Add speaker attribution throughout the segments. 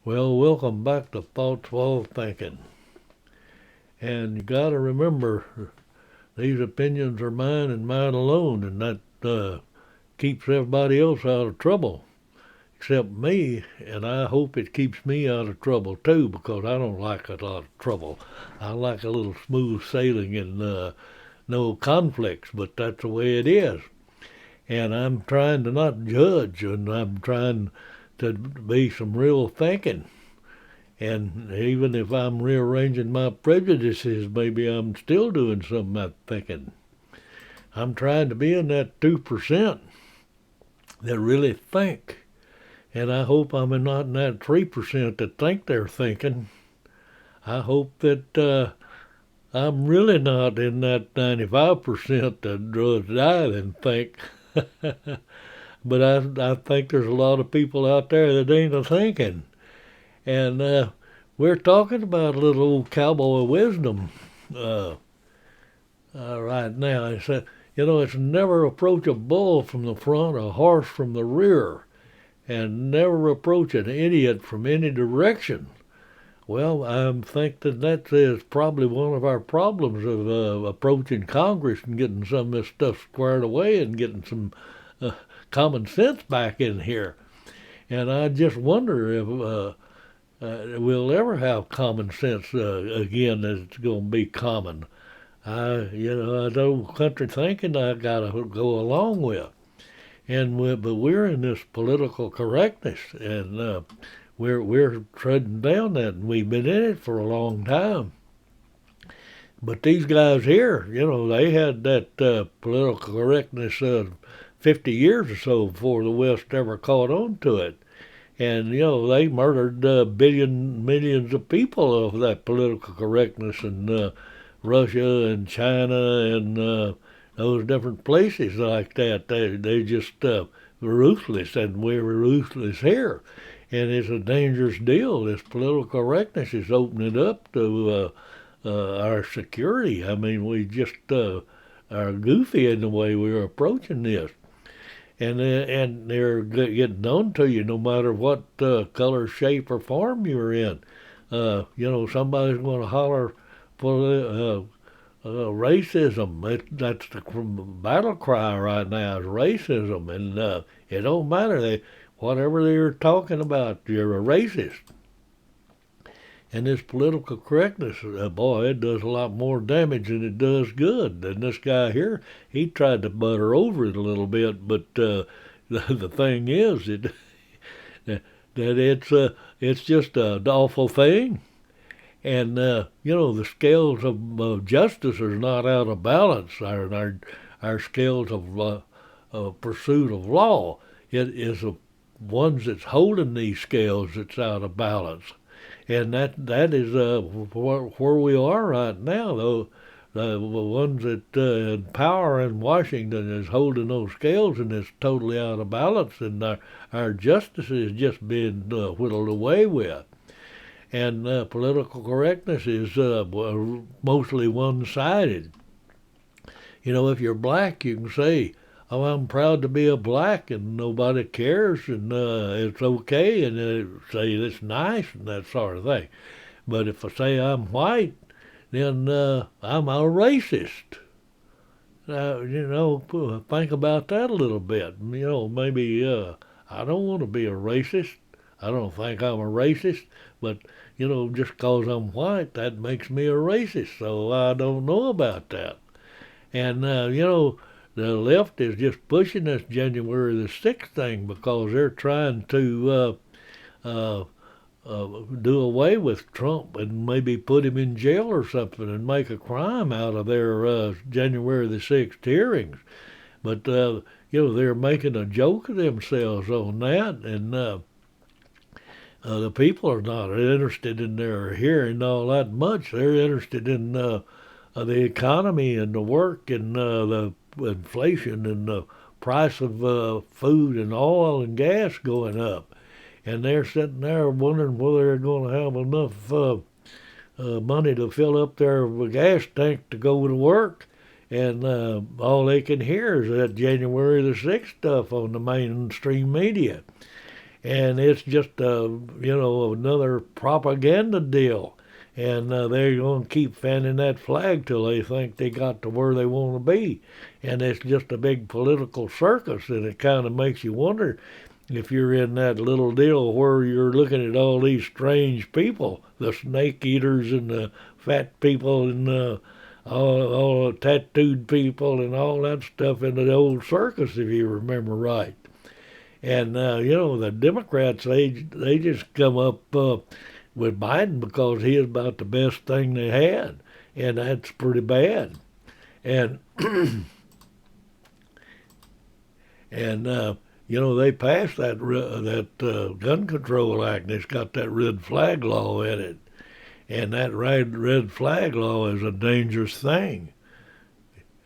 Speaker 1: Well, welcome back to Thoughts While Thinking. And you got to remember, these opinions are mine and mine alone, and that keeps everybody else out of trouble except me, and I hope it keeps me out of trouble too, because I don't like a lot of trouble. I like a little smooth sailing and no conflicts, but that's the way it is. And I'm trying to not judge, and I'm trying to be some real thinking. And even if I'm rearranging my prejudices, maybe I'm still doing some of my thinking. I'm trying to be in that 2% that really think. And I hope I'm not in that 3% that think they're thinking. I hope that I'm really not in that 95% that rather die than think. But I think there's a lot of people out there that ain't a thinking. And we're talking about a little old cowboy wisdom right now. It's never approach a bull from the front, a horse from the rear, and never approach an idiot from any direction. Well, I think that is probably one of our problems of approaching Congress and getting some of this stuff squared away and getting some common sense back in here. And I just wonder if we'll ever have common sense again. It's going to be common. I know country thinking I got to go along with. But we're in this political correctness, and we're treading down that, and we've been in it for a long time. But these guys here, they had that political correctness 50 years or so before the West ever caught on to it. And, they murdered millions of people of that political correctness in Russia and China and those different places like that. They just ruthless, and we're ruthless here. And it's a dangerous deal. This political correctness is opening up to our security. I mean, we just are goofy in the way we're approaching this. And they're getting on to you no matter what color, shape, or form you're in. Somebody's going to holler for racism. That's the battle cry right now is racism, and it don't matter. Whatever they're talking about, you're a racist. And this political correctness, boy, it does a lot more damage than it does good. And this guy here, he tried to butter over it a little bit, but the thing is that it's just an awful thing. And the scales of justice are not out of balance. Our scales of pursuit of law, it is the ones that's holding these scales that's out of balance. And that is where we are right now, though. The ones that in power in Washington is holding those scales, and it's totally out of balance, and our justice is just being whittled away with. And political correctness is mostly one-sided. If you're black, you can say, "Oh, I'm proud to be a black," and nobody cares, and it's okay, and say it's nice and that sort of thing. But if I say I'm white, then I'm a racist. Think about that a little bit. Maybe I don't want to be a racist. I don't think I'm a racist, but just 'cause I'm white, that makes me a racist. So I don't know about that. And the left is just pushing this January the 6th thing because they're trying to do away with Trump and maybe put him in jail or something and make a crime out of their January the 6th hearings. But they're making a joke of themselves on that, and the people are not interested in their hearing all that much. They're interested in the economy and the work and the inflation and the price of food and oil and gas going up. And they're sitting there wondering whether they're going to have enough money to fill up their gas tank to go to work. And all they can hear is that January the 6th stuff on the mainstream media. and it's just another propaganda deal. And they're going to keep fanning that flag till they think they got to where they want to be. And it's just a big political circus, and it kind of makes you wonder if you're in that little deal where you're looking at all these strange people, the snake eaters and the fat people and all the tattooed people and all that stuff in the old circus, if you remember right. And the Democrats, they just come up with Biden because he is about the best thing they had, and that's pretty bad. And they passed that gun control act. It's got that red flag law in it, and that red flag law is a dangerous thing.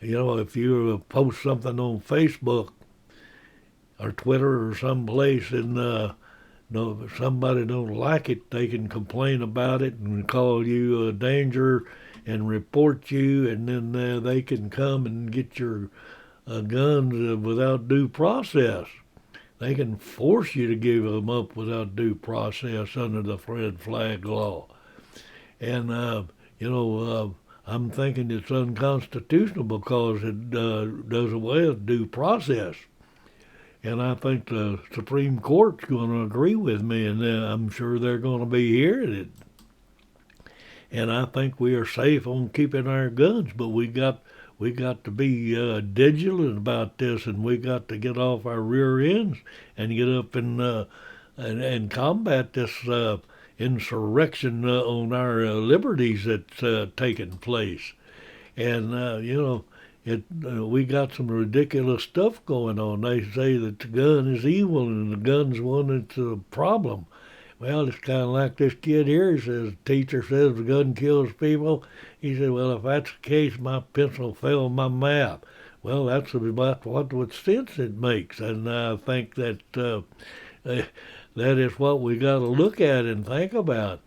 Speaker 1: If you post something on Facebook or Twitter or someplace and if somebody don't like it, they can complain about it and call you a danger and report you, and then they can come and get your guns without due process. They can force you to give them up without due process under the red flag law. And, I'm thinking it's unconstitutional because it does away with due process. And I think the Supreme Court's going to agree with me, and I'm sure they're going to be hearing it. And I think we are safe on keeping our guns, but we got to be vigilant about this, and we got to get off our rear ends and get up and combat this insurrection on our liberties that's taking place. And we got some ridiculous stuff going on. They say that the gun is evil and the gun's one that's a problem. Well, it's kind of like this kid here. He says, the teacher says the gun kills people. He said, well, if that's the case, my pencil fell on my map. Well, that's about what sense it makes. And I think that that is what we got to look at and think about.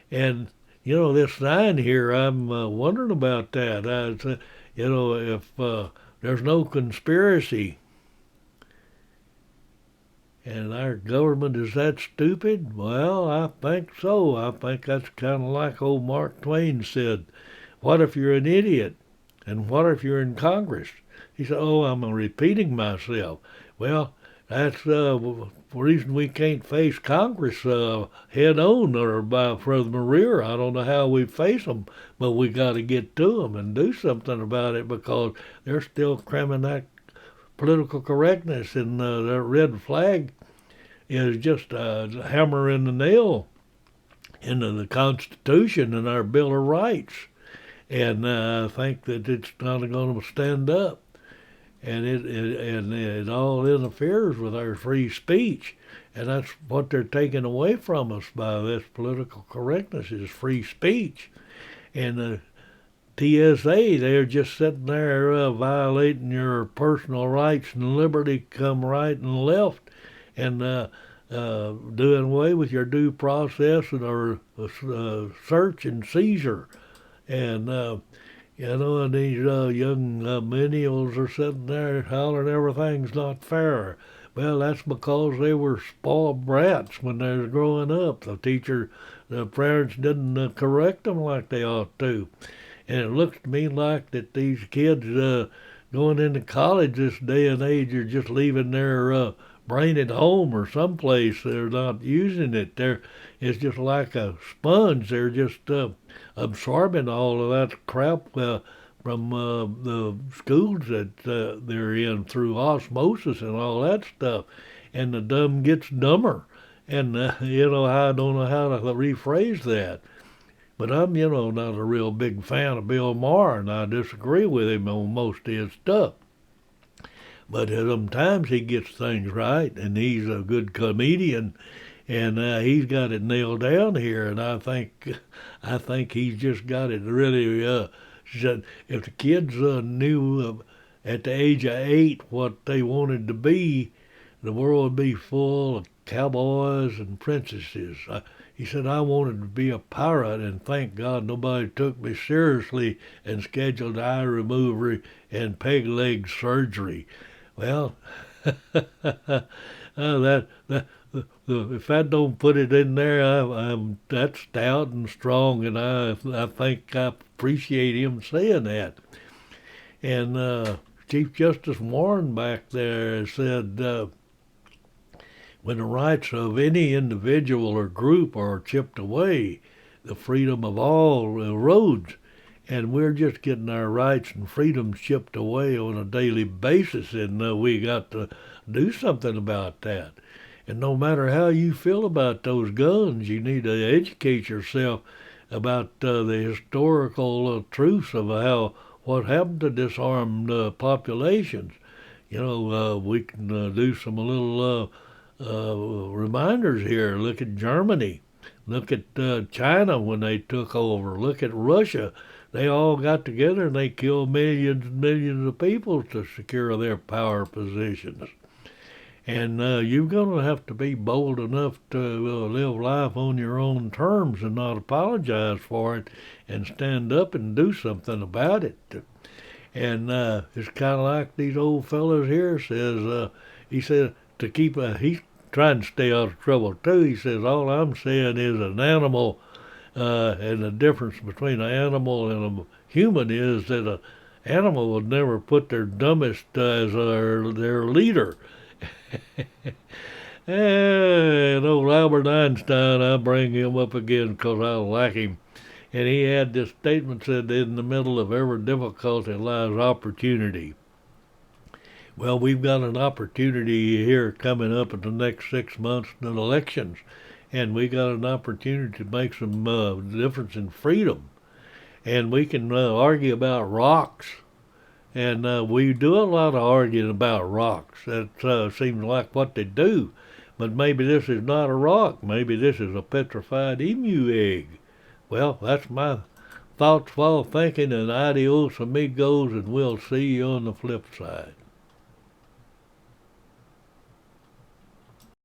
Speaker 1: And, this sign here, I'm wondering about that. If there's no conspiracy and our government is that stupid, well, I think so. I think that's kind of like old Mark Twain said, what if you're an idiot? And what if you're in Congress? He said, oh, I'm repeating myself. Well, that's the reason we can't face Congress head on or from the rear. I don't know how we face them, but we got to get to them and do something about it because they're still cramming that political correctness, and their red flag is just a hammer in the nail into the Constitution and our Bill of Rights. And I think that it's not going to stand up. And it all interferes with our free speech, and that's what they're taking away from us by this political correctness is free speech. And the TSA, they're just sitting there violating your personal rights and liberty, come right and left, and doing away with your due process and our search and seizure, and. And these young millennials are sitting there hollering everything's not fair. Well, that's because they were spoiled brats when they were growing up. The parents didn't correct them like they ought to. And it looks to me like that these kids going into college this day and age are just leaving their brain at home or someplace. They're not using it. It's just like a sponge. They're just absorbing all of that crap from the schools that they're in through osmosis and all that stuff. And the dumb gets dumber. And, I don't know how to rephrase that. But I'm, not a real big fan of Bill Maher, and I disagree with him on most of his stuff. But sometimes he gets things right, and he's a good comedian, and he's got it nailed down here. And I think he's just got it really. If the kids knew at the age of 8 what they wanted to be, the world would be full of cowboys and princesses. He said, I wanted to be a pirate, and thank God nobody took me seriously and scheduled eye removal and peg leg surgery. Well, if I don't put it in there, I'm that's stout and strong, and I think I appreciate him saying that. And Chief Justice Warren back there said, when the rights of any individual or group are chipped away, the freedom of all erodes. And we're just getting our rights and freedoms chipped away on a daily basis, and we got to do something about that. And no matter how you feel about those guns, you need to educate yourself about the historical truths of how what happened to disarmed populations. We can do some little reminders here. Look at Germany. Look at China when they took over. Look at Russia. They all got together and they killed millions and millions of people to secure their power positions. And you're going to have to be bold enough to live life on your own terms and not apologize for it and stand up and do something about it. And it's kind of like these old fellas here says, he said to keep he's trying to stay out of trouble too. He says, all I'm saying is an animal, and the difference between an animal and a human is that an animal would never put their dumbest as their leader. And old Albert Einstein, I bring him up again because I like him. And he had this statement said, in the middle of every difficulty lies opportunity. Well, we've got an opportunity here coming up in the next 6 months in elections, and we got an opportunity to make some difference in freedom. And we can argue about rocks, and we do a lot of arguing about rocks. That seems like what they do, but maybe this is not a rock. Maybe this is a petrified emu egg. Well, that's my thoughts while thinking, and adios amigos, and we'll see you on the flip side.